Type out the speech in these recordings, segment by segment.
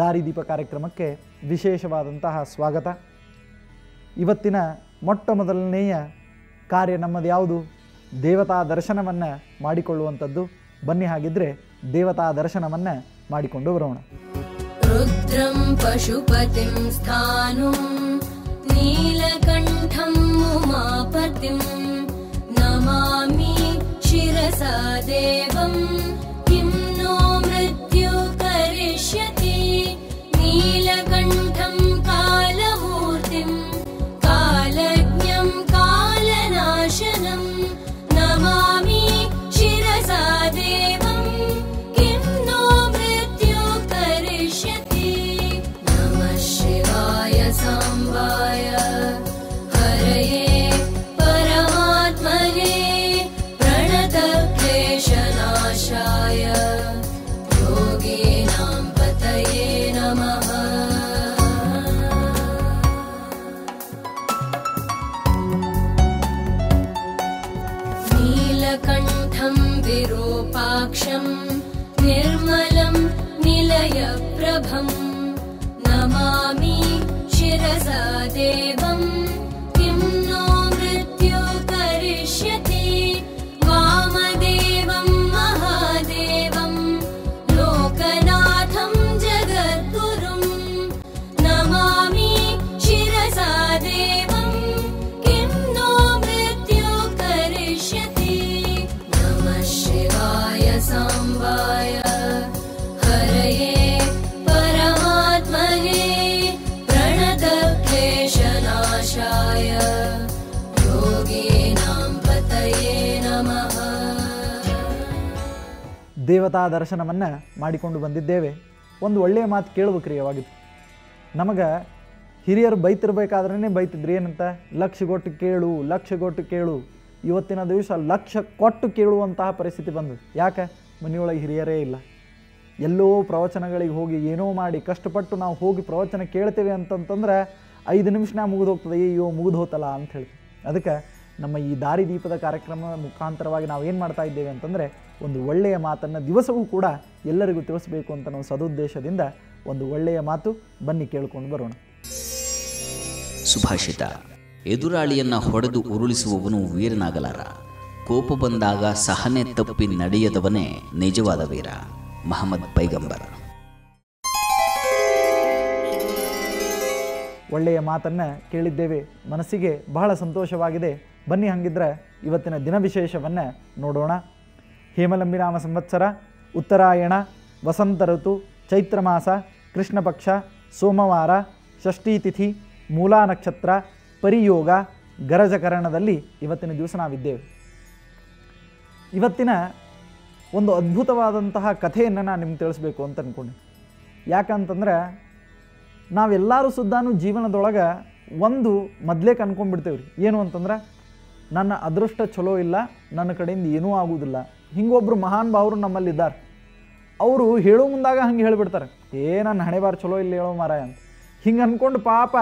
ದಾರಿದೀಪ ಕಾರ್ಯಕ್ರಮಕ್ಕೆ ವಿಶೇಷವಾದಂತಹ ಸ್ವಾಗತ. ಇವತ್ತಿನ ಮೊಟ್ಟ ಮೊದಲನೆಯ ಕಾರ್ಯ ನಮ್ಮದು ಯಾವುದು? ದೇವತಾ ದರ್ಶನವನ್ನು ಮಾಡಿಕೊಳ್ಳುವಂಥದ್ದು. ಬನ್ನಿ, ಹಾಗಿದ್ರೆ ದೇವತಾ ದರ್ಶನವನ್ನು ಮಾಡಿಕೊಂಡು ಬರೋಣ. ರುದ್ರಂ ಪಶುಪತಿಂ ಸ್ಥಾನುಂ ನೀಲಕಂಠಂ ಉಮಾಪತಿಂ ನಮಾಮಿ ಶಿರಸಾ ದೇವಂ ಕಿಂ ನೋ ಮೃತ್ಯು ಕರಿಷ್ಯತಿ ನೀಲಕಂಠಂ ಕಾಲಮೂರ್ತಿಂ ಕಾಲಜ್ಞಂ ಕಾಲನಾಶನಂ ನಮಾಮಿ ಶಿರಸಾ ದೇವಂ ಕಿಂ ನೋ ಮೃತ್ಯು ಕರಿಷ್ಯತಿ ನಮಃ ಶಿವಾಯ ಸಾಂಬಾಯ ಹರಯೇ ಪರಮಾತ್ಮನೇ ಪ್ರಣತ ಕ್ಲೇಶನಾಶಾಯ ಯೋಗೀನಾಂ ಪತಯೇ ನಮಃ. ನೀಲಕಂಠಂ ವಿರೂಪಾಕ್ಷಂ ನಿರ್ಮಲಂ ನಿಲಯಪ್ರಭಂ ನಮಾಮಿ ಶಿರಸಾ ದೇವಂ ಕಿಂ ನೋ ಮೃತ್ಯು ಕರಿಷ್ಯತಿ ವಾಮದೇವಂ ಮಹಾದೇವಂ ಲೋಕನಾಥಂ ಜಗದ್ಗುರುಂ ನಮಾಮಿ ಶಿರಸಾ ದೇವಂ ಕಿಂ ನೋ ಮೃತ್ಯು ಕರಿಷ್ಯತಿ ನಮಃ ಶಿವಾಯ ಸಾಂಬಾಯ ಹರಯೇ ಪರಮಾತ್ಮನೇ ಪ್ರಣತ ಕ್ಲೇಶನಾಶಾಯ ಯೋಗೀನಾಂ ಪತಯೇ ನಮಃ. ದೇವತಾ ದರ್ಶನವನ್ನು ಮಾಡಿಕೊಂಡು ಬಂದಿದ್ದೇವೆ. ಒಂದು ಒಳ್ಳೆಯ ಮಾತು ಕೇಳಬೇಕ್ರಿ. ಯಾವಾಗಿತ್ತು ನಮಗೆ ಹಿರಿಯರು ಬೈತಿರ್ಬೇಕಾದ್ರೇ ಬೈತಿದ್ರು. ಏನಂತ? ಲಕ್ಷಗೊಟ್ಟು ಕೇಳು, ಲಕ್ಷಗೊಟ್ಟು ಕೇಳು. ಇವತ್ತಿನ ದಿವಸ ಲಕ್ಷ ಕೊಟ್ಟು ಕೇಳುವಂತಹ ಪರಿಸ್ಥಿತಿ ಬಂದು. ಯಾಕೆ? ಮನೆಯೊಳಗೆ ಹಿರಿಯರೇ ಇಲ್ಲ. ಎಲ್ಲೋ ಪ್ರವಚನಗಳಿಗೆ ಹೋಗಿ ಏನೋ ಮಾಡಿ ಕಷ್ಟಪಟ್ಟು ನಾವು ಹೋಗಿ ಪ್ರವಚನ ಕೇಳ್ತೇವೆ ಅಂತಂತಂದ್ರೆ 5 ನಿಮಿಷನಾಗ ಮುಗಿದು ಹೋಗ್ತದೆ. ಅಯ್ಯೋ ಮುಗಿದು ಹೋತಲ್ಲ ಅಂತ ಹೇಳಿ. ಅದಕ್ಕೆ ನಮ್ಮ ಈ ದಾರಿದೀಪದ ಕಾರ್ಯಕ್ರಮ ಮುಖಾಂತರವಾಗಿ ನಾವು ಏನು ಮಾಡ್ತಾ ಇದ್ದೇವೆ ಅಂತಂದರೆ, ಒಂದು ಒಳ್ಳೆಯ ಮಾತನ್ನು ದಿವಸವೂ ಕೂಡ ಎಲ್ಲರಿಗೂ ತಿಳಿಸಬೇಕು ಅಂತ ನಾವು ಸದುದ್ದೇಶದಿಂದ ಒಂದು ಒಳ್ಳೆಯ ಮಾತು. ಬನ್ನಿ ಕೇಳಿಕೊಂಡು ಬರೋಣ. ಸುಭಾಷಿತ: ಎದುರಾಳಿಯನ್ನ ಹೊಡೆದು ಉರುಳಿಸುವವನು ವೀರನಾಗಲಾರ, ಕೋಪ ಬಂದಾಗ ಸಹನೆ ತಪ್ಪಿ ನಡೆಯದವನೇ ನಿಜವಾದ ವೀರ. ಮಹಮ್ಮದ್ ಪೈಗಂಬರ್. ಒಳ್ಳೆಯ ಮಾತನ್ನು ಕೇಳಿದ್ದೇವೆ. ಮನಸ್ಸಿಗೆ ಬಹಳ ಸಂತೋಷವಾಗಿದೆ. ಬನ್ನಿ, ಹಾಗಿದ್ರೆ ಇವತ್ತಿನ ದಿನ ವಿಶೇಷವನ್ನು ನೋಡೋಣ. ಹೇಮಲಂಬಿನಾಮ ಸಂವತ್ಸರ, ಉತ್ತರಾಯಣ, ವಸಂತ ಋತು, ಚೈತ್ರ ಮಾಸ, ಕೃಷ್ಣ ಪಕ್ಷ, ಸೋಮವಾರ, ಷಷ್ಠಿ ತಿಥಿ, ಮೂಲಾ ನಕ್ಷತ್ರ, ಪರಿಯೋಗ, ಗರಜಕರಣದಲ್ಲಿ ಇವತ್ತಿನ ದಿವಸ ನಾವಿದ್ದೇವೆ. ಇವತ್ತಿನ ಒಂದು ಅದ್ಭುತವಾದಂತಹ ಕಥೆಯನ್ನು ನಾನು ನಿಮ್ಗೆ ತಿಳಿಸ್ಬೇಕು ಅಂತ ಅಂದ್ಕೊಂಡೆ. ಯಾಕಂತಂದ್ರೆ ನಾವೆಲ್ಲರೂ ಸುದ್ದಾನು ಜೀವನದೊಳಗೆ ಒಂದು ಮೊದಲೇ ಅಂದ್ಕೊಂಡ್ಬಿಡ್ತೇವೆ ರೀ. ಏನು ಅಂತಂದ್ರೆ, ನನ್ನ ಅದೃಷ್ಟ ಚಲೋ ಇಲ್ಲ, ನನ್ನ ಕಡೆಯಿಂದ ಏನೂ ಆಗುವುದಿಲ್ಲ. ಹಿಂಗೊಬ್ಬರು ಮಹಾನ್ ಭಾವರು ನಮ್ಮಲ್ಲಿದ್ದಾರೆ. ಅವರು ಹೇಳೋ ಮುಂದಾಗ ಹಂಗೆ ಹೇಳಿಬಿಡ್ತಾರೆ, ನನ್ನ ಹಣೆ ಬಾರ ಚಲೋ ಇಲ್ಲ ಹೇಳೋ ಮಾರಾಯ ಅಂತ. ಹಿಂಗೆ ಅಂದ್ಕೊಂಡು ಪಾಪ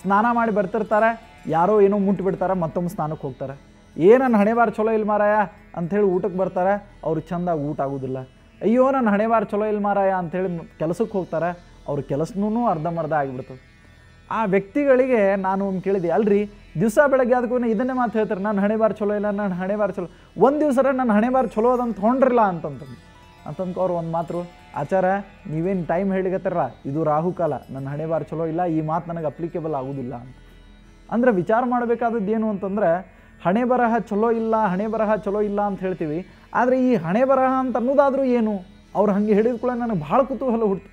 ಸ್ನಾನ ಮಾಡಿ ಬರ್ತಿರ್ತಾರೆ. ಯಾರೋ ಏನೋ ಮುಟ್ಬಿಡ್ತಾರೆ, ಮತ್ತೊಮ್ಮೆ ಸ್ನಾನಕ್ಕೆ ಹೋಗ್ತಾರೆ. ನನ್ನ ಹಣೆ ಬಾರ ಚಲೋ ಇಲ್ಲ ಮಾರಾಯ ಅಂಥೇಳಿ ಊಟಕ್ಕೆ ಬರ್ತಾರೆ. ಅವರು ಚೆಂದಾಗಿ ಊಟ ಆಗೋದಿಲ್ಲ. ಅಯ್ಯೋ ನನ್ನ ಹಣೆ ಬಾರ ಚಲೋ ಇಲ್ಲ ಮಾರಾಯ ಅಂಥೇಳಿ ಕೆಲಸಕ್ಕೆ ಹೋಗ್ತಾರೆ. ಅವ್ರ ಕೆಲಸನೂ ಅರ್ಧಂಬರ್ಧ ಆಗಿಬಿಡ್ತದೆ. ಆ ವ್ಯಕ್ತಿಗಳಿಗೆ ನಾನು ಒಂದು ಕೇಳಿದೆ, ಅಲ್ರಿ ದಿವಸ ಬೆಳಗ್ಗೆ ಅದಕ್ಕೂ ಇದನ್ನೇ ಮಾತು ಹೇಳ್ತಾರೆ, ನನ್ನ ಹಣೆ ಬಾರ ಚಲೋ ಇಲ್ಲ, ನನ್ನ ಹಣೆ ಬಾರ ಚಲೋ. ಒಂದು ದಿವಸ ನನ್ನ ಹಣೆ ಬಾರ ಚಲೋ ಅದಂತ ತೊಗೊಂಡ್ರಿಲ್ಲ ಅಂತಂದ್ಕ ಅವ್ರು ಒಂದು ಮಾತು, ಆಚಾರ ನೀವೇನು ಟೈಮ್ ಹೇಳಿಗತ್ತಾರಲ್ಲ, ಇದು ರಾಹುಕಾಲ, ನನ್ನ ಹಣೆ ಬಾರ ಚಲೋ ಇಲ್ಲ, ಈ ಮಾತು ನನಗೆ ಅಪ್ಲಿಕೇಬಲ್ ಆಗೋದಿಲ್ಲ ಅಂತ. ಅಂದರೆ ವಿಚಾರ ಮಾಡಬೇಕಾದದ್ದು ಏನು ಅಂತಂದರೆ, ಹಣೆ ಬರಹ ಚಲೋ ಇಲ್ಲ, ಹಣೆ ಬರಹ ಚಲೋ ಇಲ್ಲ ಅಂತ ಹೇಳ್ತೀವಿ. ಆದರೆ ಈ ಹಣೆ ಬರಹ ಅಂತ ಅನ್ನೋದಾದರೂ ಏನು? ಅವ್ರು ಹಾಗೆ ಹೇಳಿದ ಕೂಡ ನನಗೆ ಭಾಳ ಕುತೂಹಲ ಹುಡ್ತು.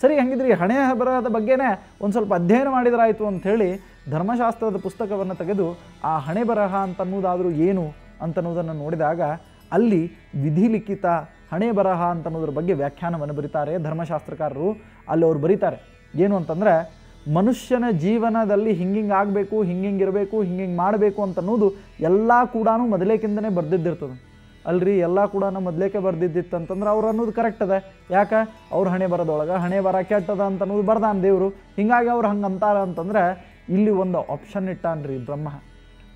ಸರಿ, ಹಂಗಿದ್ರೆ ಈ ಹಣೆ ಬರಹದ ಬಗ್ಗೆನೇ ಒಂದು ಸ್ವಲ್ಪ ಅಧ್ಯಯನ ಮಾಡಿದ್ರಾಯಿತು ಅಂಥೇಳಿ ಧರ್ಮಶಾಸ್ತ್ರದ ಪುಸ್ತಕವನ್ನು ತೆಗೆದು ಆ ಹಣೆ ಬರಹ ಅಂತ ಅನ್ನೋದಾದರೂ ಏನು ಅಂತನ್ನೋದನ್ನು ನೋಡಿದಾಗ ಅಲ್ಲಿ ವಿಧಿಲಿಖಿತ ಹಣೆ ಬರಹ ಅಂತನ್ನೋದ್ರ ಬಗ್ಗೆ ವ್ಯಾಖ್ಯಾನವನ್ನು ಬರೀತಾರೆ ಧರ್ಮಶಾಸ್ತ್ರಕಾರರು. ಅಲ್ಲಿ ಅವ್ರು ಬರೀತಾರೆ ಏನು ಅಂತಂದರೆ, ಮನುಷ್ಯನ ಜೀವನದಲ್ಲಿ ಹಿಂಗಿಂಗೆ ಆಗಬೇಕು, ಹಿಂಗಿಂಗಿರಬೇಕು, ಹಿಂಗಿಂಗೆ ಮಾಡಬೇಕು ಅಂತನ್ನೋದು ಎಲ್ಲ ಕೂಡ ಮೊದಲೇಕಿಂದನೇ ಬರ್ದಿದ್ದಿರ್ತದೆ. ಅಲ್ರಿ ಎಲ್ಲ ಕೂಡ ಮೊದಲೇಕೆ ಬರ್ದಿದ್ದಿತ್ತಂತಂದ್ರೆ ಅವ್ರು ಅನ್ನೋದು ಕರೆಕ್ಟ್ ಅದ. ಯಾಕೆ? ಅವ್ರು ಹಣೆ ಬರೋದೊಳಗೆ ಹಣೆ ಬರ ಕೆಟ್ಟದ ಅಂತ ಅನ್ನೋದು ಬರ್ದಾನ ದೇವರು. ಹೀಗಾಗಿ ಅವ್ರು ಹಂಗೆ ಅಂತಾರ ಅಂತಂದ್ರೆ ಇಲ್ಲಿ ಒಂದು ಆಪ್ಷನ್ ಇಟ್ಟಾನ್ರಿ ಬ್ರಹ್ಮ.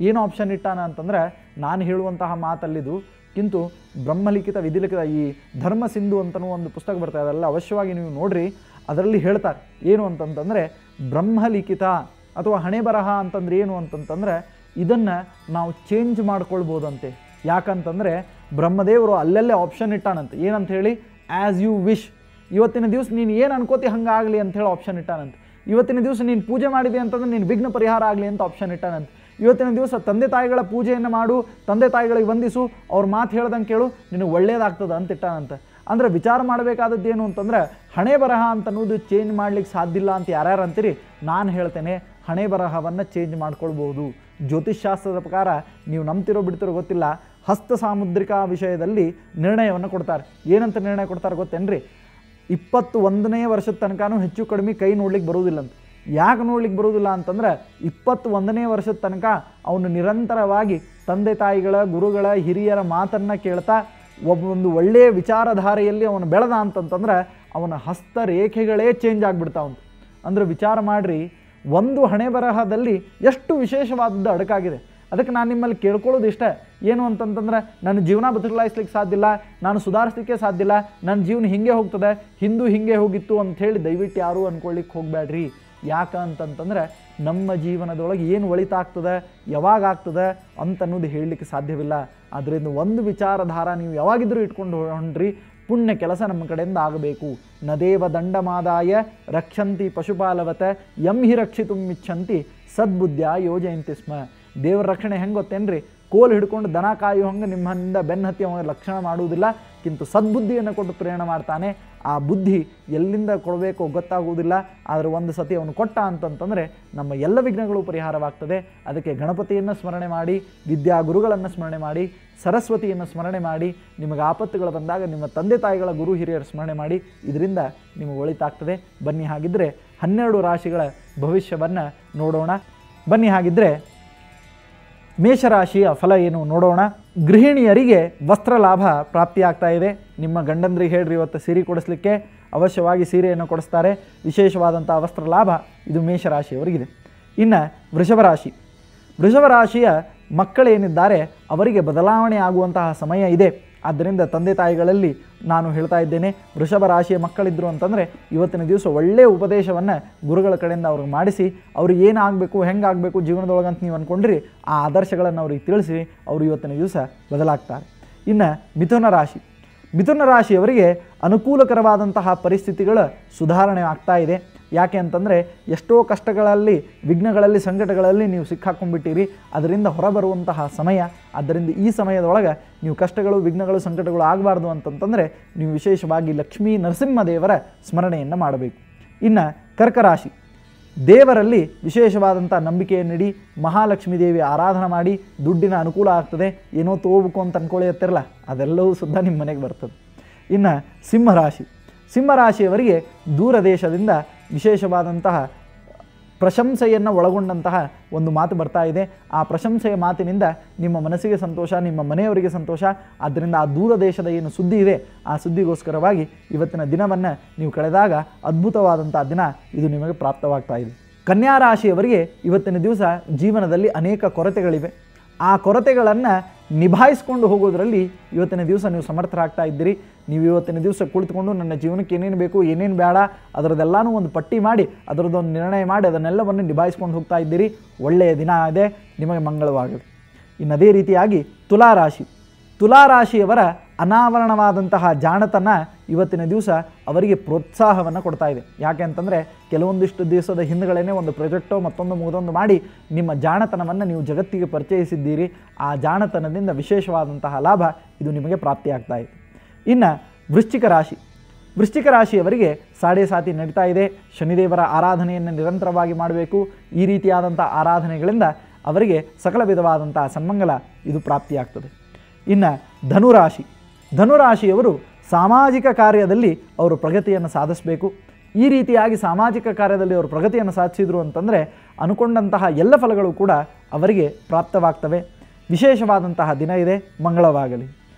ಏನು ಆಪ್ಷನ್ ಇಟ್ಟಾನ ಅಂತಂದರೆ, ನಾನು ಹೇಳುವಂತಹ ಮಾತಲ್ಲಿದು ಕಿಂತು ಬ್ರಹ್ಮಲಿಖಿತ ವಿಧಿಲಿಖಿತ ಈ ಧರ್ಮ ಸಿಂಧು ಅಂತನೂ ಒಂದು ಪುಸ್ತಕ ಬರ್ತಾ ಇದೆ, ಅದೆಲ್ಲ ಅವಶ್ಯವಾಗಿ ನೀವು ನೋಡ್ರಿ. ಅದರಲ್ಲಿ ಹೇಳ್ತಾರೆ ಏನು ಅಂತಂತಂದರೆ ಬ್ರಹ್ಮಲಿಖಿತ ಅಥವಾ ಹಣೆ ಬರಹ ಅಂತಂದ್ರೆ ಏನು ಅಂತಂತಂದರೆ ಇದನ್ನು ನಾವು ಚೇಂಜ್ ಮಾಡ್ಕೊಳ್ಬೋದಂತೆ. ಯಾಕಂತಂದರೆ ಬ್ರಹ್ಮದೇವರು ಅಲ್ಲಲ್ಲೇ ಆಪ್ಷನ್ ಇಟ್ಟಾನಂತೆ. ಏನಂತ ಹೇಳಿ, ಆ್ಯಸ್ ಯು ವಿಶ್. ಇವತ್ತಿನ ದಿವಸ ನೀನು ಏನು ಅನ್ಕೋತಿ ಹಂಗಾಗಲಿ ಅಂಥೇಳಿ ಆಪ್ಷನ್ ಇಟ್ಟಾನಂತೆ. ಇವತ್ತಿನ ದಿವಸ ನೀನು ಪೂಜೆ ಮಾಡಿದೆ ಅಂತಂದ್ರೆ ನೀನು ವಿಘ್ನ ಪರಿಹಾರ ಆಗಲಿ ಅಂತ ಆಪ್ಷನ್ ಇಟ್ಟಾನಂತೆ. ಇವತ್ತಿನ ದಿವಸ ತಂದೆ ತಾಯಿಗಳ ಪೂಜೆಯನ್ನು ಮಾಡು, ತಂದೆ ತಾಯಿಗಳಿಗೆ ವಂದಿಸು, ಅವ್ರ ಮಾತು ಹೇಳ್ದಂಗೆ ಕೇಳು, ನಿನಗೆ ಒಳ್ಳೇದಾಗ್ತದೆ ಅಂತ ಇಟ್ಟಾನಂತೆ. ಅಂದರೆ ವಿಚಾರ ಮಾಡಬೇಕಾದದ್ದು ಏನು ಅಂತಂದರೆ ಹಣೆ ಬರಹ ಅಂತ ಅನ್ನೋದು ಚೇಂಜ್ ಮಾಡ್ಲಿಕ್ಕೆ ಸಾಧ್ಯ ಇಲ್ಲ ಅಂತ ಯಾರ್ಯಾರು ಅಂತೀರಿ, ನಾನು ಹೇಳ್ತೇನೆ ಹಣೆ ಬರಹವನ್ನು ಚೇಂಜ್ ಮಾಡ್ಕೊಳ್ಬೋದು. ಜ್ಯೋತಿಷ್ಶಾಸ್ತ್ರದ ಪ್ರಕಾರ ನೀವು ನಂಬ್ತಿರೋ ಬಿಡ್ತಿರೋ ಗೊತ್ತಿಲ್ಲ, ಹಸ್ತ ಸಾಮುದ್ರಿಕಾ ವಿಷಯದಲ್ಲಿ ನಿರ್ಣಯವನ್ನು ಕೊಡ್ತಾರೆ. ಏನಂತ ನಿರ್ಣಯ ಕೊಡ್ತಾರೆ ಗೊತ್ತೇನ್ರಿ, 21ನೇ ವರ್ಷದ ತನಕನೂ ಹೆಚ್ಚು ಕಡಿಮೆ ಕೈ ನೋಡ್ಲಿಕ್ಕೆ ಬರುವುದಿಲ್ಲಂತ. ಯಾಕೆ ನೋಡ್ಲಿಕ್ಕೆ ಬರುವುದಿಲ್ಲ ಅಂತಂದ್ರೆ 21ನೇ ವರ್ಷದ ತನಕ ಅವನು ನಿರಂತರವಾಗಿ ತಂದೆ ತಾಯಿಗಳ, ಗುರುಗಳ, ಹಿರಿಯರ ಮಾತನ್ನು ಕೇಳ್ತಾ ಒಂದು ಒಳ್ಳೆಯ ವಿಚಾರಧಾರೆಯಲ್ಲಿ ಅವನು ಬೆಳೆದ ಅಂತಂತಂದ್ರೆ ಅವನ ಹಸ್ತರೇಖೆಗಳೇ ಚೇಂಜ್ ಆಗಿಬಿಡ್ತಾವಂತ. ಅಂದರೆ ವಿಚಾರ ಮಾಡಿರಿ, ಒಂದು ಹಣೆ ಬರಹದಲ್ಲಿ ಎಷ್ಟು ವಿಶೇಷವಾದದ್ದು ಅಡಕಾಗಿದೆ. ಅದಕ್ಕೆ ನಾನು ನಿಮ್ಮಲ್ಲಿ ಕೇಳ್ಕೊಳ್ಳೋದು ಇಷ್ಟ ಏನು ಅಂತಂತಂದ್ರೆ, ನನ್ನ ಜೀವನ ಬದಲಾಯಿಸ್ಲಿಕ್ಕೆ ಸಾಧ್ಯ ಇಲ್ಲ, ನಾನು ಸುಧಾರಿಸ್ಲಿಕ್ಕೆ ಸಾಧ್ಯ ಇಲ್ಲ, ನನ್ನ ಜೀವನ ಹಿಂಗೆ ಹೋಗ್ತದೆ, ಹಿಂದೂ ಹಿಂಗೆ ಹೋಗಿತ್ತು ಅಂಥೇಳಿ ದಯವಿಟ್ಟು ಯಾರೂ ಅಂದ್ಕೊಳ್ಳಿಕ್ಕೆ ಹೋಗಬೇಡ್ರಿ. ಯಾಕಂತಂತಂದರೆ ನಮ್ಮ ಜೀವನದೊಳಗೆ ಏನು ಒಳಿತಾಗ್ತದೆ, ಯಾವಾಗ ಆಗ್ತದೆ ಅಂತನ್ನೋದು ಹೇಳಲಿಕ್ಕೆ ಸಾಧ್ಯವಿಲ್ಲ. ಅದರಿಂದ ಒಂದು ವಿಚಾರಧಾರ ನೀವು ಯಾವಾಗಿದ್ರೂ ಇಟ್ಕೊಂಡು ಹೊಂಡ್ರಿ, ಪುಣ್ಯ ಕೆಲಸ ನಮ್ಮ ಕಡೆಯಿಂದ ಆಗಬೇಕು. ನದೇವ ದಂಡಮಾದಾಯ ರಕ್ಷಂತಿ ಪಶುಪಾಲವತ ಯಂ ಹಿ ರಕ್ಷಿತು ಇಚ್ಛಂತಿ ಸದ್ಬುದ್ಧಿಯ ಯೋಜಯಂತಿ ಸ್ಮ. ದೇವರ ರಕ್ಷಣೆ ಹೆಂಗೆ ಗೊತ್ತೇನ್ರಿ, ಕೋಲ್ ಹಿಡ್ಕೊಂಡು ದನ ಕಾಯೋ ಹಂಗೆ ನಿಮ್ಮಿಂದ ಬೆನ್ನತ್ತಿ ಅವನ ಲಕ್ಷಣ ಮಾಡುವುದಿಲ್ಲ, ಕಿಂತು ಸದ್ಬುದ್ಧಿಯನ್ನು ಕೊಟ್ಟು ಪ್ರೇರಣೆ ಮಾಡ್ತಾನೆ. ಆ ಬುದ್ಧಿ ಎಲ್ಲಿಂದ ಕೊಡಬೇಕೋ ಗೊತ್ತಾಗುವುದಿಲ್ಲ, ಆದರೆ ಒಂದು ಸತಿ ಅವನು ಕೊಟ್ಟ ಅಂತಂತಂದರೆ ನಮ್ಮ ಎಲ್ಲ ವಿಘ್ನಗಳು ಪರಿಹಾರವಾಗ್ತದೆ. ಅದಕ್ಕೆ ಗಣಪತಿಯನ್ನು ಸ್ಮರಣೆ ಮಾಡಿ, ವಿದ್ಯಾ ಗುರುಗಳನ್ನು ಸ್ಮರಣೆ ಮಾಡಿ, ಸರಸ್ವತಿಯನ್ನು ಸ್ಮರಣೆ ಮಾಡಿ, ನಿಮಗೆ ಆಪತ್ತುಗಳು ಬಂದಾಗ ನಿಮ್ಮ ತಂದೆ ತಾಯಿಗಳ ಗುರು ಹಿರಿಯರ ಸ್ಮರಣೆ ಮಾಡಿ, ಇದರಿಂದ ನಿಮಗೆ ಒಳಿತಾಗ್ತದೆ. ಬನ್ನಿ ಹಾಗಿದ್ದರೆ 12 ರಾಶಿಗಳ ಭವಿಷ್ಯವನ್ನು ನೋಡೋಣ. ಬನ್ನಿ ಹಾಗಿದ್ದರೆ ಮೇಷರಾಶಿಯ ಫಲ ಏನು ನೋಡೋಣ. ಗೃಹಿಣಿಯರಿಗೆ ವಸ್ತ್ರ ಲಾಭ ಪ್ರಾಪ್ತಿಯಾಗ್ತಾ ಇದೆ. ನಿಮ್ಮ ಗಂಡಂದ್ರಿಗೆ ಹೇಳ್ರಿ ಇವತ್ತು ಸೀರೆ ಕೊಡಿಸ್ಲಿಕ್ಕೆ, ಅವಶ್ಯವಾಗಿ ಸೀರೆಯನ್ನು ಕೊಡಿಸ್ತಾರೆ. ವಿಶೇಷವಾದಂಥ ವಸ್ತ್ರ ಲಾಭ ಇದು ಮೇಷರಾಶಿಯವರಿಗಿದೆ. ಇನ್ನು ವೃಷಭ ರಾಶಿಯ ಮಕ್ಕಳೇನಿದ್ದಾರೆ ಅವರಿಗೆ ಬದಲಾವಣೆ ಆಗುವಂತಹ ಸಮಯ ಇದೆ. ಆದ್ದರಿಂದ ತಂದೆ ತಾಯಿಗಳಲ್ಲಿ ನಾನು ಹೇಳ್ತಾ ಇದ್ದೇನೆ, ವೃಷಭ ರಾಶಿಯ ಮಕ್ಕಳಿದ್ರು ಅಂತಂದರೆ ಇವತ್ತಿನ ದಿವಸ ಒಳ್ಳೆಯ ಉಪದೇಶವನ್ನು ಗುರುಗಳ ಕಡೆಯಿಂದ ಅವ್ರಿಗೆ ಮಾಡಿಸಿ, ಅವ್ರಿಗೆ ಏನಾಗಬೇಕು, ಹೆಂಗಾಗಬೇಕು ಜೀವನದೊಳಗಂತ ನೀವು ಅಂದ್ಕೊಂಡ್ರಿ, ಆ ಆದರ್ಶಗಳನ್ನು ಅವ್ರಿಗೆ ತಿಳಿಸಿ ಅವರು ಇವತ್ತಿನ ದಿವಸ ಬದಲಾಗ್ತಾರೆ. ಇನ್ನು ಮಿಥುನ ರಾಶಿಯವರಿಗೆ ಅನುಕೂಲಕರವಾದಂತಹ ಪರಿಸ್ಥಿತಿಗಳ ಸುಧಾರಣೆ ಆಗ್ತಾ ಇದೆ. ಯಾಕೆ ಅಂತಂದರೆ ಎಷ್ಟೋ ಕಷ್ಟಗಳಲ್ಲಿ, ವಿಘ್ನಗಳಲ್ಲಿ, ಸಂಕಟಗಳಲ್ಲಿ ನೀವು ಸಿಕ್ಕಾಕೊಂಡ್ಬಿಟ್ಟಿರಿ. ಅದರಿಂದ ಹೊರಬರುವಂತಹ ಸಮಯ. ಆದ್ದರಿಂದ ಈ ಸಮಯದೊಳಗೆ ನೀವು ಕಷ್ಟಗಳು, ವಿಘ್ನಗಳು, ಸಂಕಟಗಳು ಆಗಬಾರ್ದು ಅಂತಂತಂದರೆ ನೀವು ವಿಶೇಷವಾಗಿ ಲಕ್ಷ್ಮೀ ನರಸಿಂಹದೇವರ ಸ್ಮರಣೆಯನ್ನು ಮಾಡಬೇಕು. ಇನ್ನು ಕರ್ಕರಾಶಿ, ದೇವರಲ್ಲಿ ವಿಶೇಷವಾದಂಥ ನಂಬಿಕೆಯನ್ನಿಡಿ, ಮಹಾಲಕ್ಷ್ಮೀ ದೇವಿ ಆರಾಧನೆ ಮಾಡಿ ದುಡ್ಡಿನ ಅನುಕೂಲ ಆಗ್ತದೆ. ಏನೋ ತಗೋಬೇಕು ಅಂತ ಅಂದ್ಕೊಳ್ಳಿ ಹತ್ತಿರಲ್ಲ, ಅದೆಲ್ಲವೂ ಸುದ್ದ ನಿಮ್ಮ ಮನೆಗೆ ಬರ್ತದೆ. ಇನ್ನು ಸಿಂಹರಾಶಿಯವರಿಗೆ ದೂರ ದೇಶದಿಂದ ವಿಶೇಷವಾದಂತಹ ಪ್ರಶಂಸೆಯನ್ನು ಒಳಗೊಂಡಂತಹ ಒಂದು ಮಾತು ಬರ್ತಾ ಇದೆ. ಆ ಪ್ರಶಂಸೆಯ ಮಾತಿನಿಂದ ನಿಮ್ಮ ಮನಸ್ಸಿಗೆ ಸಂತೋಷ, ನಿಮ್ಮ ಮನೆಯವರಿಗೆ ಸಂತೋಷ. ಆದ್ದರಿಂದ ಆ ದೂರ ದೇಶದ ಏನು ಸುದ್ದಿ ಇದೆ ಆ ಸುದ್ದಿಗೋಸ್ಕರವಾಗಿ ಇವತ್ತಿನ ದಿನವನ್ನು ನೀವು ಕಳೆದಾಗ ಅದ್ಭುತವಾದಂಥ ದಿನ ಇದು ನಿಮಗೆ ಪ್ರಾಪ್ತವಾಗ್ತಾ ಇದೆ. ಕನ್ಯಾ ರಾಶಿಯವರಿಗೆ ಇವತ್ತಿನ ದಿವಸ ಜೀವನದಲ್ಲಿ ಅನೇಕ ಕೊರತೆಗಳಿವೆ. ಆ ಕೊರತೆಗಳನ್ನು ನಿಭಾಯಿಸ್ಕೊಂಡು ಹೋಗೋದರಲ್ಲಿ ಇವತ್ತಿನ ದಿವಸ ನೀವು ಸಮರ್ಥರಾಗ್ತಾ ಇದ್ದೀರಿ. ನೀವು ಇವತ್ತಿನ ದಿವಸ ಕುಳಿತುಕೊಂಡು ನನ್ನ ಜೀವನಕ್ಕೆ ಏನೇನು ಬೇಕು, ಏನೇನು ಬೇಡ ಅದರದ್ದೆಲ್ಲನೂ ಒಂದು ಪಟ್ಟಿ ಮಾಡಿ, ಅದರದ್ದೊಂದು ನಿರ್ಣಯ ಮಾಡಿ ಅದನ್ನೆಲ್ಲವನ್ನು ನಿಭಾಯಿಸ್ಕೊಂಡು ಹೋಗ್ತಾ ಇದ್ದೀರಿ. ಒಳ್ಳೆಯ ದಿನ ಇದೆ, ನಿಮಗೆ ಮಂಗಳವಾಗಲಿ. ಇನ್ನು ಅದೇ ರೀತಿಯಾಗಿ ತುಲಾರಾಶಿಯವರ ಅನಾವರಣವಾದಂತಹ ಜಾಣತನ ಇವತ್ತಿನ ದಿವಸ ಅವರಿಗೆ ಪ್ರೋತ್ಸಾಹವನ್ನು ಕೊಡ್ತಾ ಇದೆ. ಯಾಕೆ ಅಂತಂದರೆ ಕೆಲವೊಂದಿಷ್ಟು ದಿವಸದ ಹಿಂದುಗಳೇ ಒಂದು ಪ್ರಾಜೆಕ್ಟೋ ಮತ್ತೊಂದು ಮಾಡಿ ನಿಮ್ಮ ಜಾಣತನವನ್ನು ನೀವು ಜಗತ್ತಿಗೆ ಪರಿಚಯಿಸಿದ್ದೀರಿ. ಆ ಜಾಣತನದಿಂದ ವಿಶೇಷವಾದಂತಹ ಲಾಭ ಇದು ನಿಮಗೆ ಪ್ರಾಪ್ತಿಯಾಗ್ತಾ ಇದೆ. ಇನ್ನು ವೃಶ್ಚಿಕ ರಾಶಿಯವರಿಗೆ ಸಾಡೆ ಸಾತಿ ನಡೀತಾ ಇದೆ. ಶನಿದೇವರ ಆರಾಧನೆಯನ್ನು ನಿರಂತರವಾಗಿ ಮಾಡಬೇಕು. ಈ ರೀತಿಯಾದಂಥ ಆರಾಧನೆಗಳಿಂದ ಅವರಿಗೆ ಸಕಲ ವಿಧವಾದಂತಹ ಸನ್ಮಂಗಲ ಇದು ಪ್ರಾಪ್ತಿಯಾಗ್ತದೆ. ಇನ್ನು ಧನುರಾಶಿಯವರು ಸಾಮಾಜಿಕ ಕಾರ್ಯದಲ್ಲಿ ಅವರು ಪ್ರಗತಿಯನ್ನು ಸಾಧಿಸಬೇಕು. ಈ ರೀತಿಯಾಗಿ ಸಾಮಾಜಿಕ ಕಾರ್ಯದಲ್ಲಿ ಅವರು ಪ್ರಗತಿಯನ್ನು ಸಾಧಿಸಿದರು ಅಂತಂದರೆ ಅನುಕೊಂಡಂತಹ ಎಲ್ಲ ಫಲಗಳು ಕೂಡ ಅವರಿಗೆ ಪ್ರಾಪ್ತವಾಗ್ತವೆ. ವಿಶೇಷವಾದಂತಹ ದಿನ ಇದೆ, ಮಂಗಳವಾಗಲಿ.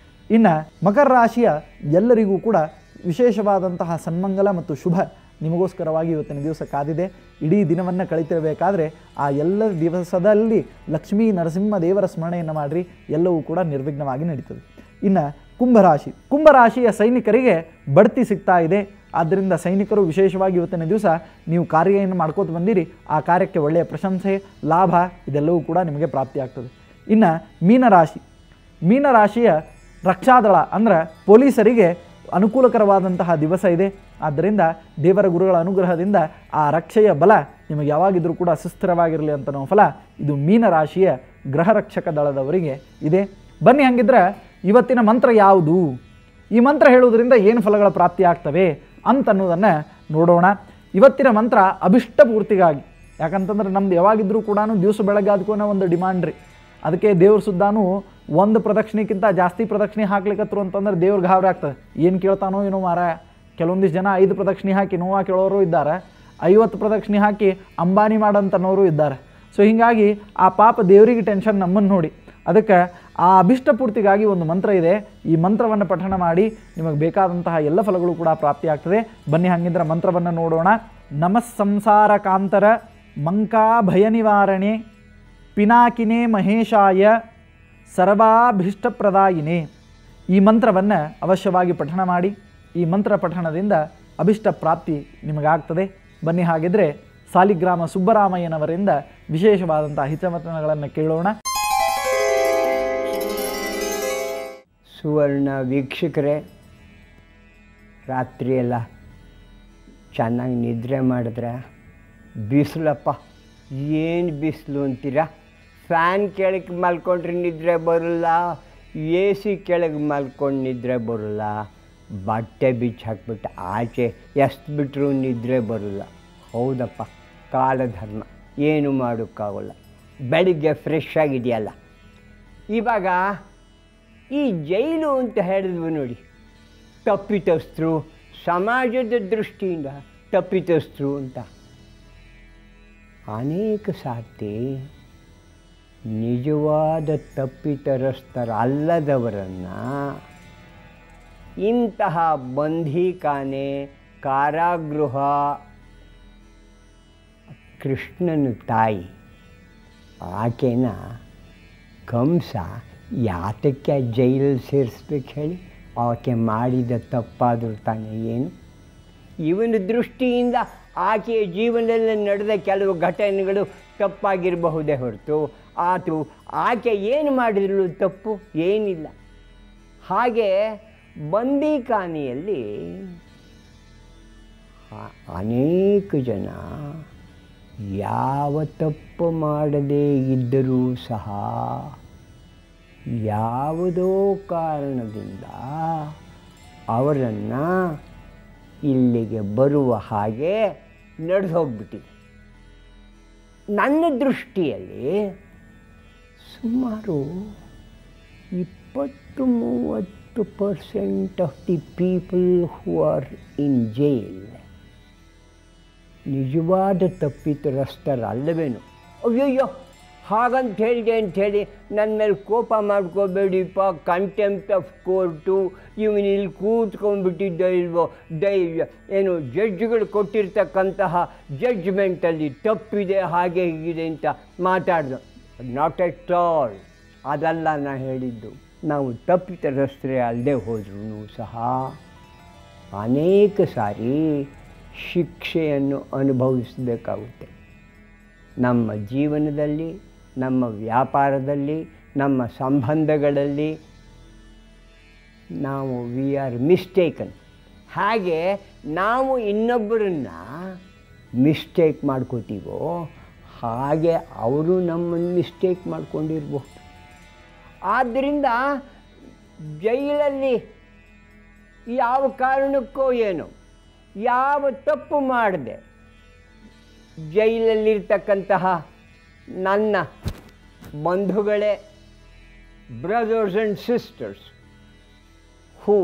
ಇನ್ನು ಮಕರ ರಾಶಿಯ ಎಲ್ಲರಿಗೂ ಕೂಡ ವಿಶೇಷವಾದಂತಹ ಸನ್ಮಂಗಲ ಮತ್ತು ಶುಭ ನಿಮಗೋಸ್ಕರವಾಗಿ ಇವತ್ತಿನ ದಿವಸ ಕಾದಿದೆ. ಇಡೀ ದಿನವನ್ನು ಕಳೀತಿರಬೇಕಾದ್ರೆ ಆ ಎಲ್ಲ ದಿವಸದಲ್ಲಿ ಲಕ್ಷ್ಮೀ ನರಸಿಂಹ ದೇವರ ಸ್ಮರಣೆಯನ್ನು ಮಾಡಿರಿ, ಎಲ್ಲವೂ ಕೂಡ ನಿರ್ವಿಘ್ನವಾಗಿ ನಡೀತದೆ. ಇನ್ನು ಕುಂಭರಾಶಿಯ ಸೈನಿಕರಿಗೆ ಬಡ್ತಿ ಸಿಗ್ತಾ ಇದೆ. ಆದ್ದರಿಂದ ಸೈನಿಕರು ವಿಶೇಷವಾಗಿ ಇವತ್ತಿನ ದಿವಸ ನೀವು ಕಾರ್ಯ ಏನು ಮಾಡ್ಕೋತ ಬಂದಿರಿ, ಆ ಕಾರ್ಯಕ್ಕೆ ಒಳ್ಳೆಯ ಪ್ರಶಂಸೆ, ಲಾಭ ಇದೆಲ್ಲವೂ ಕೂಡ ನಿಮಗೆ ಪ್ರಾಪ್ತಿಯಾಗ್ತದೆ. ಇನ್ನು ಮೀನರಾಶಿಯ ರಕ್ಷಾದಳ ಅಂದರೆ ಪೊಲೀಸರಿಗೆ ಅನುಕೂಲಕರವಾದಂತಹ ದಿವಸ ಇದೆ. ಆದ್ದರಿಂದ ದೇವರ ಗುರುಗಳ ಅನುಗ್ರಹದಿಂದ ಆ ರಕ್ಷೆಯ ಬಲ ನಿಮಗೆ ಯಾವಾಗಿದ್ರೂ ಕೂಡ ಸುಸ್ಥಿರವಾಗಿರಲಿ ಅಂತ ನಾವು ಫಲ ಇದು ಮೀನರಾಶಿಯ ಗ್ರಹ ರಕ್ಷಕ ದಳದವರಿಗೆ ಇದೆ. ಬನ್ನಿ ಹಾಗಿದ್ರೆ ಇವತ್ತಿನ ಮಂತ್ರ ಯಾವುದು, ಈ ಮಂತ್ರ ಹೇಳುವುದರಿಂದ ಏನು ಫಲಗಳ ಪ್ರಾಪ್ತಿ ಆಗ್ತವೆ ಅಂತನ್ನೋದನ್ನು ನೋಡೋಣ. ಇವತ್ತಿನ ಮಂತ್ರ ಅಭಿಷ್ಟಪೂರ್ತಿಗಾಗಿ, ಯಾಕಂತಂದ್ರೆ ನಮ್ದು ಯಾವಾಗಿದ್ರೂ ಕೂಡ ದಿವಸ ಬೆಳಗಾದ್ಕೋನ ಒಂದು ಡಿಮಾಂಡ್ ರೀ. ಅದಕ್ಕೆ ದೇವ್ರ ಸುದ್ದಾನು ಒಂದು ಪ್ರದಕ್ಷಿಣೆಗಿಂತ ಜಾಸ್ತಿ ಪ್ರದಕ್ಷಿಣೆ ಹಾಕ್ಲಿಕ್ಕತ್ರು ಅಂತಂದ್ರೆ ದೇವ್ರಿಗೆ ಗಾಬರಿ ಆಗ್ತದೆ. ಏನು ಕೇಳ್ತಾನೋ ಏನೋ ಮಾರ. ಕೆಲವೊಂದಿಷ್ಟು ಜನ 5 ಪ್ರದಕ್ಷಿಣೆ ಹಾಕಿ ನೋವು ಕೇಳೋರು ಇದ್ದಾರೆ, 50 ಪ್ರದಕ್ಷಿಣೆ ಹಾಕಿ ಅಂಬಾನಿ ಮಾಡೋಂಥನವರು ಇದ್ದಾರೆ. ಸೊ ಹೀಗಾಗಿ ಆ ಪಾಪ ದೇವರಿಗೆ ಟೆನ್ಷನ್ ನಮ್ಮನ್ನು ನೋಡಿ. ಅದಕ್ಕೆ ಆ ಅಭಿಷ್ಟಪೂರ್ತಿಗಾಗಿ ಒಂದು ಮಂತ್ರ ಇದೆ. ಈ ಮಂತ್ರವನ್ನು ಪಠಣ ಮಾಡಿ ನಿಮಗೆ ಬೇಕಾದಂತಹ ಎಲ್ಲ ಫಲಗಳು ಕೂಡ ಪ್ರಾಪ್ತಿಯಾಗ್ತದೆ. ಬನ್ನಿ ಹಾಗಿದ್ರೆ ಮಂತ್ರವನ್ನು ನೋಡೋಣ. ನಮಃ ಸಂಸಾರ ಕಾಂತರ ಮಂಕಾ ಭಯ ನಿವಾರಣೆ ಪಿನಾಕಿನೇ ಮಹೇಶಾಯ ಸರ್ವಾಭೀಷ್ಟಪ್ರದಾಯಿನೇ. ಈ ಮಂತ್ರವನ್ನು ಅವಶ್ಯವಾಗಿ ಪಠಣ ಮಾಡಿ. ಈ ಮಂತ್ರ ಪಠಣದಿಂದ ಅಭಿಷ್ಟ ಪ್ರಾಪ್ತಿ ನಿಮಗಾಗ್ತದೆ. ಬನ್ನಿ ಹಾಗಿದ್ರೆ ಸಾಲಿಗ್ರಾಮ ಸುಬ್ಬರಾಮಯ್ಯನವರಿಂದ ವಿಶೇಷವಾದಂಥ ಹಿತವಚನಗಳನ್ನು ಕೇಳೋಣ. ಸುವರ್ಣ ವೀಕ್ಷಕರೇ, ರಾತ್ರಿಯೆಲ್ಲ ಚೆನ್ನಾಗಿ ನಿದ್ರೆ ಮಾಡಿದ್ರೆ ಬಿಸಿಲಪ್ಪ, ಏನು ಬಿಸಿಲು ಅಂತೀರಾ? ಫ್ಯಾನ್ ಕೆಳಗೆ ಮಲ್ಕೊಂಡ್ರೆ ನಿದ್ರೆ ಬರೋಲ್ಲ, ಎ ಸಿ ಕೆಳಗೆ ಮಲ್ಕೊಂಡು ನಿದ್ರೆ ಬರೋಲ್ಲ, ಬಟ್ಟೆ ಬಿಚ್ಚಿ ಹಾಕ್ಬಿಟ್ಟು ಆಚೆ ಎಷ್ಟು ಬಿಟ್ಟರು ನಿದ್ರೆ ಬರೋಲ್ಲ. ಹೌದಪ್ಪ, ಕಾಲಧರ್ಮ, ಏನು ಮಾಡೋಕ್ಕಾಗೋಲ್ಲ. ಬೆಳಿಗ್ಗೆ ಫ್ರೆಶ್ ಆಗಿದೆಯಲ್ಲ. ಇವಾಗ ಈ ಜೈಲು ಅಂತ ಹೇಳಿದ್ವಿ ನೋಡಿ, ತಪ್ಪಿತಸ್ಥರು, ಸಮಾಜದ ದೃಷ್ಟಿಯಿಂದ ತಪ್ಪಿತಸ್ಥರು ಅಂತ. ಅನೇಕ ಸಾರ್ತಿ ನಿಜವಾದ ತಪ್ಪಿತಸ್ಥರಲ್ಲದವರನ್ನು ಇಂತಹ ಬಂಧೀಖಾನೆ, ಕಾರಾಗೃಹ, ಕೃಷ್ಣನ ತಾಯಿ ಆಕೆನ ಕಂಸ ಯಾತಕ್ಕೆ ಜೈಲಲ್ಲಿ ಸೇರಿಸ್ಬೇಕು ಹೇಳಿ? ಆಕೆ ಮಾಡಿದ ತಪ್ಪಾದರೂ ತಾನೇ ಏನು? ಇವನ ದೃಷ್ಟಿಯಿಂದ ಆಕೆಯ ಜೀವನದಲ್ಲಿ ನಡೆದ ಕೆಲವು ಘಟನೆಗಳು ತಪ್ಪಾಗಿರಬಹುದೇ ಹೊರತು ಆಕೆ ಏನು ಮಾಡಿದ್ರು ತಪ್ಪು ಏನಿಲ್ಲ. ಹಾಗೆ ಬಂದೀಖಾನೆಯಲ್ಲಿ ಅನೇಕ ಜನ ಯಾವ ತಪ್ಪು ಮಾಡದೇ ಇದ್ದರೂ ಸಹ ಯಾವುದೋ ಕಾರಣದಿಂದ ಅವರನ್ನು ಇಲ್ಲಿಗೆ ಬರುವ ಹಾಗೆ ನಡೆದು ಹೋಗ್ಬಿಟ್ಟಿದೆ. ನನ್ನ ದೃಷ್ಟಿಯಲ್ಲಿ ಸುಮಾರು 20-30% of the people who are in jail ನಿಜವಾದ ತಪ್ಪಿತಸ್ಥರಲ್ಲವೇನು? ಅಯ್ಯಯ್ಯೋ ಹಾಗಂತ ಹೇಳಿದೆ ಅಂಥೇಳಿ ನನ್ನ ಮೇಲೆ ಕೋಪ ಮಾಡ್ಕೋಬೇಡಿಪ್ಪ, ಕಂಟೆಂಪ್ಟ್ ಆಫ್ ಕೋರ್ಟು, ಇವನಿಲ್ಲಿ ಕೂತ್ಕೊಂಡ್ಬಿಟ್ಟಿದ್ದ ಇಲ್ವೋ, ಏನು ಜಡ್ಜ್ಗಳು ಕೊಟ್ಟಿರ್ತಕ್ಕಂತಹ ಜಡ್ಜ್ಮೆಂಟಲ್ಲಿ ತಪ್ಪಿದೆ, ಹಾಗೆ ಹೀಗಿದೆ ಅಂತ ಮಾತಾಡ್ದು. ನಾಟ್ ಎಟ್ ಆಲ್, ಅದಲ್ಲ ನಾ ಹೇಳಿದ್ದು. ನಾವು ತಪ್ಪಿತಸ್ಥರೇ ಅಲ್ಲದೆ ಹೋದ್ರೂ ಸಹ ಅನೇಕ ಸಾರಿ ಶಿಕ್ಷೆಯನ್ನು ಅನುಭವಿಸಬೇಕಾಗುತ್ತೆ. ನಮ್ಮ ಜೀವನದಲ್ಲಿ, ನಮ್ಮ ವ್ಯಾಪಾರದಲ್ಲಿ, ನಮ್ಮ ಸಂಬಂಧಗಳಲ್ಲಿ ನಾವು ವಿ ಆರ್ ಮಿಸ್ಟೇಕನ್. ಹಾಗೆ ನಾವು ಇನ್ನೊಬ್ಬರನ್ನು ಮಿಸ್ಟೇಕ್ ಮಾಡ್ಕೋತೀವೋ ಹಾಗೆ ಅವರು ನಮ್ಮನ್ನು ಮಿಸ್ಟೇಕ್ ಮಾಡ್ಕೊಂಡಿರಬಹುದು. ಆದ್ದರಿಂದ ಜೈಲಲ್ಲಿ ಯಾವ ಕಾರಣಕ್ಕೋ ಏನೋ ಯಾವ ತಪ್ಪು ಮಾಡದೆ ಜೈಲಲ್ಲಿರ್ತಕ್ಕಂತಹ ನನ್ನ ಬಂಧುಗಳೇ, brothers and sisters who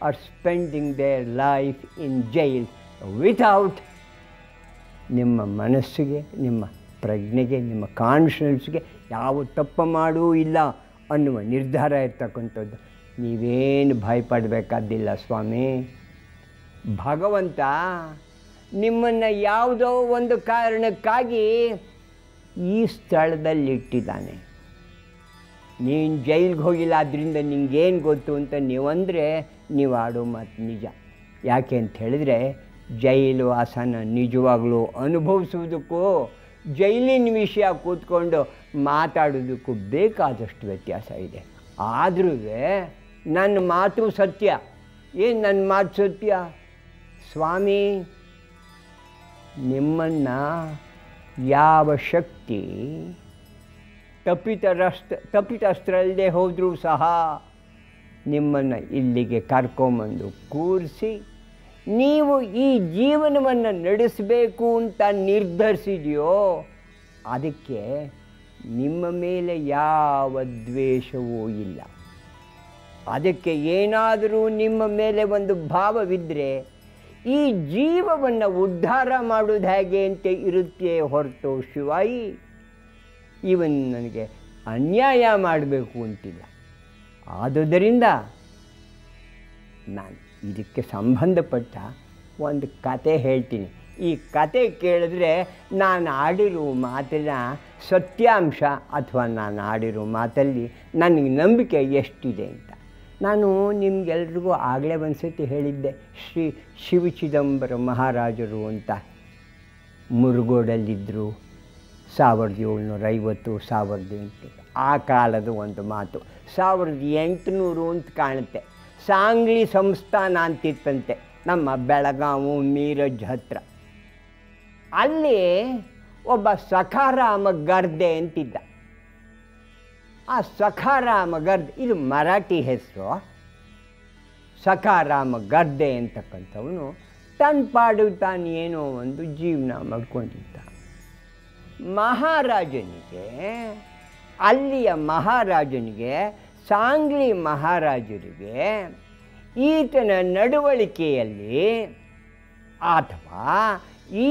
are spending their life in jail without ನಿಮ್ಮ ಮನಸ್ಸಿಗೆ, ನಿಮ್ಮ ಪ್ರಜ್ಞೆಗೆ, ನಿಮ್ಮ ಕಾನ್ಷಿಯನ್ಸ್ಗೆ ಯಾವ ತಪ್ಪು ಮಾಡೂ ಇಲ್ಲ ಅನ್ನುವ ನಿರ್ಧಾರ ಇರ್ತಕ್ಕಂಥದ್ದು. ನೀವೇನು ಭಯಪಡಬೇಕಾದ್ದಿಲ್ಲ ಸ್ವಾಮಿ. ಭಗವಂತ ನಿಮ್ಮನ್ನು ಯಾವುದೋ ಒಂದು ಕಾರಣಕ್ಕಾಗಿ ಈ ಸ್ಥಳದಲ್ಲಿಟ್ಟಿದ್ದಾನೆ. ನೀನು ಜೈಲಿಗೆ ಹೋಗಿಲ್ಲ, ಆದ್ದರಿಂದ ನಿಂಗೇನು ಗೊತ್ತು ಅಂತ ನೀವಂದರೆ ನೀವು ಆಡೋ ಮಾತು ನಿಜ. ಯಾಕೆ ಅಂತ ಹೇಳಿದರೆ ಜೈಲು ವಾಸನ ನಿಜವಾಗ್ಲೂ ಅನುಭವಿಸುವುದಕ್ಕೂ ಜೈಲಿನ ವಿಷಯ ಕೂತ್ಕೊಂಡು ಮಾತಾಡೋದಕ್ಕೂ ಬೇಕಾದಷ್ಟು ವ್ಯತ್ಯಾಸ ಇದೆ. ಆದರೂ ನನ್ನ ಮಾತು ಸತ್ಯ. ಏನು ನನ್ನ ಮಾತು ಸತ್ಯ? ಸ್ವಾಮಿ, ನಿಮ್ಮನ್ನು ಯಾವ ಶಕ್ತಿ ತಪ್ಪಿತಸ್ಥರಲ್ಲದೆ ಹೋದರೂ ಸಹ ನಿಮ್ಮನ್ನು ಇಲ್ಲಿಗೆ ಕರ್ಕೊಂಬಂದು ಕೂರಿಸಿ ನೀವು ಈ ಜೀವನವನ್ನು ನಡೆಸಬೇಕು ಅಂತ ನಿರ್ಧರಿಸಿದೆಯೋ ಅದಕ್ಕೆ ನಿಮ್ಮ ಮೇಲೆ ಯಾವ ದ್ವೇಷವೂ ಇಲ್ಲ. ಅದಕ್ಕೆ ಏನಾದರೂ ನಿಮ್ಮ ಮೇಲೆ ಒಂದು ಭಾವವಿದ್ದರೆ ಈ ಜೀವವನ್ನು ಉದ್ಧಾರ ಮಾಡೋದು ಹೇಗೆ ಅಂತ ಇರುತ್ತೆ ಹೊರತು ಶಿವಾಯಿ ಇವನ್ ನನಗೆ ಅನ್ಯಾಯ ಮಾಡಬೇಕು ಅಂತಿಲ್ಲ. ಆದುದರಿಂದ ನಾನು ಇದಕ್ಕೆ ಸಂಬಂಧಪಟ್ಟ ಒಂದು ಕತೆ ಹೇಳ್ತೀನಿ. ಈ ಕತೆ ಕೇಳಿದ್ರೆ ನಾನು ಆಡಿರೋ ಮಾತಿನ ಸತ್ಯಾಂಶ ಅಥವಾ ನಾನು ಆಡಿರೋ ಮಾತಲ್ಲಿ ನನಗೆ ನಂಬಿಕೆ ಎಷ್ಟಿದೆ ಅಂತ ನಾನು ನಿಮಗೆಲ್ರಿಗೂ ಆಗಲೇ ಒಂದು ಸತಿ ಹೇಳಿದ್ದೆ. ಶ್ರೀ ಶಿವಚಿದಂಬರ ಮಹಾರಾಜರು ಅಂತ ಮುರುಗೋಡಲ್ಲಿದ್ದರು. 1750 1800 ಆ ಕಾಲದ ಒಂದು ಮಾತು. 1800 ಅಂತ ಕಾಣುತ್ತೆ. ಸಾಂಗ್ಲಿ ಸಂಸ್ಥಾನ ಅಂತಿತ್ತಂತೆ ನಮ್ಮ ಬೆಳಗಾವಿ ಮೀರಜ್ ಹತ್ರ. ಅಲ್ಲಿ ಒಬ್ಬ ಸಖಾರಾಮ ಗರ್ದೆ ಅಂತಿದ್ದ. ಆ ಸಖಾರಾಮ ಗರ್ದೆ, ಇದು ಮರಾಠಿ ಹೆಸರು. ಸಖಾರಾಮ ಗರ್ದೆ ಅಂತಕ್ಕಂಥವನು ತನ್ನ ಪಾಡು ತಾನು ಏನೋ ಒಂದು ಜೀವನ ಮಾಡ್ಕೊಂಡಿದ್ದ. ಮಹಾರಾಜನಿಗೆ, ಅಲ್ಲಿಯ ಮಹಾರಾಜನಿಗೆ, ಸಾಂಗ್ಲಿ ಮಹಾರಾಜರಿಗೆ ಈತನ ನಡವಳಿಕೆಯಲ್ಲಿ ಅಥವಾ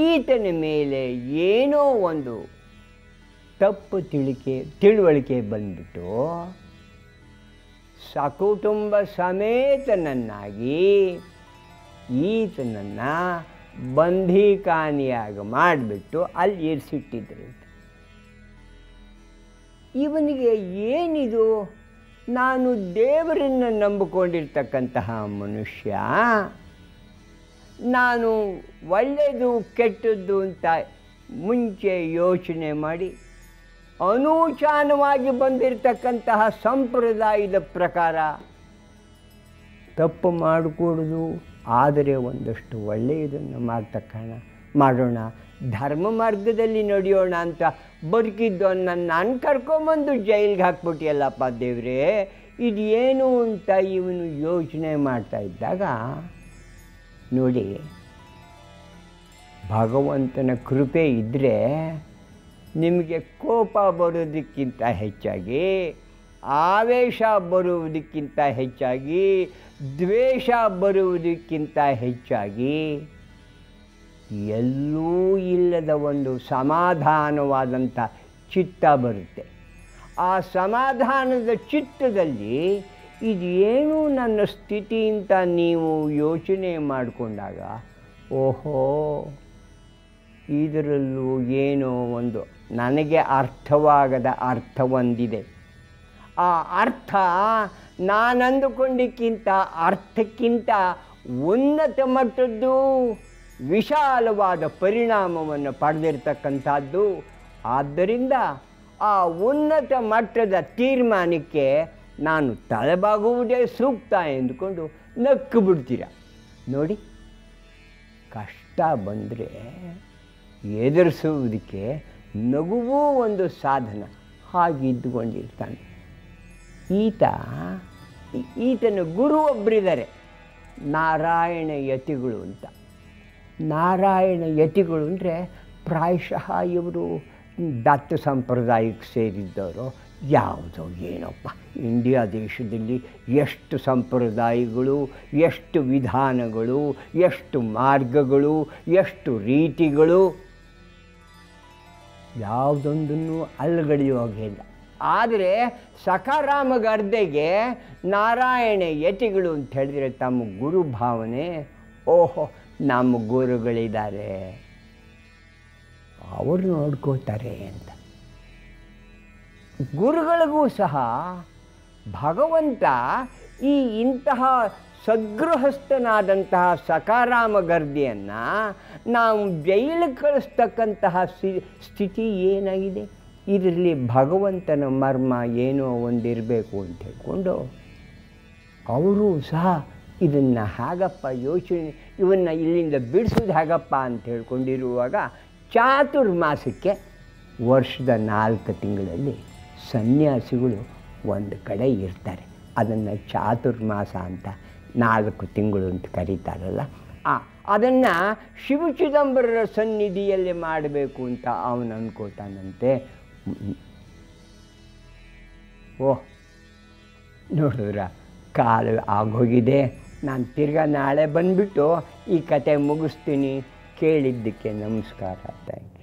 ಈತನ ಮೇಲೆ ಏನೋ ಒಂದು ತಪ್ಪು ತಿಳುವಳಿಕೆ ಬಂದ್ಬಿಟ್ಟು ಸಕುಟುಂಬ ಸಮೇತನನ್ನಾಗಿ ಈತನನ್ನು ಬಂಧೀಖಾನಿಯಾಗಿ ಮಾಡಿಬಿಟ್ಟು ಅಲ್ಲಿ ಇರಿಸಿಟ್ಟಿದ್ರು. ಇವನಿಗೆ ಏನಿದು, ನಾನು ದೇವರನ್ನು ನಂಬಿಕೊಂಡಿರ್ತಕ್ಕಂತಹ ಮನುಷ್ಯ, ನಾನು ಒಳ್ಳೆಯದು ಕೆಟ್ಟದ್ದು ಅಂತ ಮುಂಚೆ ಯೋಚನೆ ಮಾಡಿ ಅನೂಚಾನವಾಗಿ ಬಂದಿರತಕ್ಕಂತಹ ಸಂಪ್ರದಾಯದ ಪ್ರಕಾರ ತಪ್ಪು ಮಾಡಿಕೊಡೋದು, ಆದರೆ ಒಂದಷ್ಟು ಒಳ್ಳೆಯದನ್ನು ಮಾಡೋಣ, ಧರ್ಮ ಮಾರ್ಗದಲ್ಲಿ ನಡೆಯೋಣ ಅಂತ ಬದುಕಿದ್ದು ನಾನು ಕರ್ಕೊಂಬಂದು ಜೈಲಿಗೆ ಹಾಕ್ಬಿಟ್ಟಿಯಲ್ಲಪ್ಪ ದೇವ್ರೇ, ಇದು ಏನು ಅಂತ ಇವನು ಯೋಚನೆ ಮಾಡ್ತಾ ಇದ್ದಾಗ ನೋಡಿ, ಭಗವಂತನ ಕೃಪೆ ಇದ್ದರೆ ನಿಮಗೆ ಕೋಪ ಬರೋದಕ್ಕಿಂತ ಹೆಚ್ಚಾಗಿ, ಆವೇಶ ಬರುವುದಕ್ಕಿಂತ ಹೆಚ್ಚಾಗಿ, ದ್ವೇಷ ಬರುವುದಕ್ಕಿಂತ ಹೆಚ್ಚಾಗಿ ಎಲ್ಲೂ ಇಲ್ಲದ ಒಂದು ಸಮಾಧಾನವಾದಂಥ ಚಿತ್ತ ಬರುತ್ತೆ. ಆ ಸಮಾಧಾನದ ಚಿತ್ತದಲ್ಲಿ ಇದೇನು ನನ್ನ ಸ್ಥಿತಿ ಅಂತ ನೀವು ಯೋಚನೆ ಮಾಡಿಕೊಂಡಾಗ, ಓಹೋ, ಇದರಲ್ಲೂ ಏನೋ ಒಂದು ನನಗೆ ಅರ್ಥವಾಗದ ಅರ್ಥ ಒಂದಿದೆ. ಆ ಅರ್ಥ ನಾನಂದುಕೊಂಡಕ್ಕಿಂತ ಅರ್ಥಕ್ಕಿಂತ ಉನ್ನತ ಮಟ್ಟದ್ದು, ವಿಶಾಲವಾದ ಪರಿಣಾಮವನ್ನು ಪಡೆದಿರ್ತಕ್ಕಂಥದ್ದು. ಆದ್ದರಿಂದ ಆ ಉನ್ನತ ಮಟ್ಟದ ತೀರ್ಮಾನಕ್ಕೆ ನಾನು ತಲೆಬಾಗುವುದೇ ಸೂಕ್ತ ಎಂದುಕೊಂಡು ನಕ್ಕು ಬಿಡ್ತೀರ. ನೋಡಿ, ಕಷ್ಟ ಬಂದರೆ ಎದುರಿಸುವುದಕ್ಕೆ ನಗುವೂ ಒಂದು ಸಾಧನ. ಹಾಗಿದ್ದುಕೊಂಡಿರ್ತಾನೆ. ಈತನ ಗುರು ಒಬ್ಬರಿದ್ದಾರೆ, ನಾರಾಯಣ ಯತಿಗಳು ಅಂತ. ನಾರಾಯಣ ಯತಿಗಳು ಅಂದರೆ ಪ್ರಾಯಶಃ ಇವರು ದತ್ತ ಸಂಪ್ರದಾಯಕ್ಕೆ ಸೇರಿದ್ದವರು. ಯಾವುದೋ ಏನಪ್ಪ, ಇಂಡಿಯಾ ದೇಶದಲ್ಲಿ ಎಷ್ಟು ಸಂಪ್ರದಾಯಗಳು, ಎಷ್ಟು ವಿಧಾನಗಳು, ಎಷ್ಟು ಮಾರ್ಗಗಳು, ಎಷ್ಟು ರೀತಿಗಳು, ಯಾವುದೊಂದನ್ನು ಅಲ್ಲಗಳೆಯುವ ಹಾಗಿಲ್ಲ. ಆದರೆ ಸಖಾರಾಮ ಗರ್ದೆಗೆ ನಾರಾಯಣ ಯತಿಗಳು ಅಂತ ಹೇಳಿದರೆ ತಮ್ಮ ಗುರು ಭಾವನೆ, ಓಹೋ ನಮ್ಮ ಗುರುಗಳಿದ್ದಾರೆ, ಅವರು ನೋಡ್ಕೋತಾರೆ ಅಂತ. ಗುರುಗಳಿಗೂ ಸಹ ಭಗವಂತ ಇಂತಹ ಸದ್ಗೃಹಸ್ಥನಾದಂತಹ ಸಕಾರಾಮ ಗರ್ದಿಯನ್ನು ನಾವು ಜೈಲಿಗೆ ಕಳಿಸ್ತಕ್ಕಂತಹ ಸ್ಥಿತಿ ಏನಾಗಿದೆ? ಇದರಲ್ಲಿ ಭಗವಂತನ ಮರ್ಮ ಏನೋ ಒಂದಿರಬೇಕು ಅಂತ ಹೇಳ್ಕೊಂಡು ಅವರು ಸಹ ಇದನ್ನು ಹೇಗಪ್ಪ ಯೋಚನೆ, ಇವನ್ನು ಇಲ್ಲಿಂದ ಬಿಡಿಸೋದು ಹೇಗಪ್ಪ ಅಂತ ಹೇಳ್ಕೊಂಡಿರುವಾಗ ಚಾತುರ್ಮಾಸಕ್ಕೆ ವರ್ಷದ 4 ತಿಂಗಳಲ್ಲಿ ಸನ್ಯಾಸಿಗಳು ಒಂದು ಕಡೆ ಇರ್ತಾರೆ. ಅದನ್ನು ಚಾತುರ್ಮಾಸ ಅಂತ 4 ತಿಂಗಳು ಅಂತ ಕರೀತಾರಲ್ಲ, ಅದನ್ನು ಶಿವಚಿದಂಬರರ ಸನ್ನಿಧಿಯಲ್ಲಿ ಮಾಡಬೇಕು ಅಂತ ಅವನು ಅನ್ಕೋತಾನಂತೆ. ಓಹ್, ನೋಡಿದ್ರ ಕಾಲು ಆಗೋಗಿದೆ. ನಾನು ತಿರ್ಗಾ ನಾಳೆ ಬಂದುಬಿಟ್ಟು ಈ ಕತೆ ಮುಗಿಸ್ತೀನಿ. ಕೇಳಿದ್ದಕ್ಕೆ ನಮಸ್ಕಾರ. Thank you.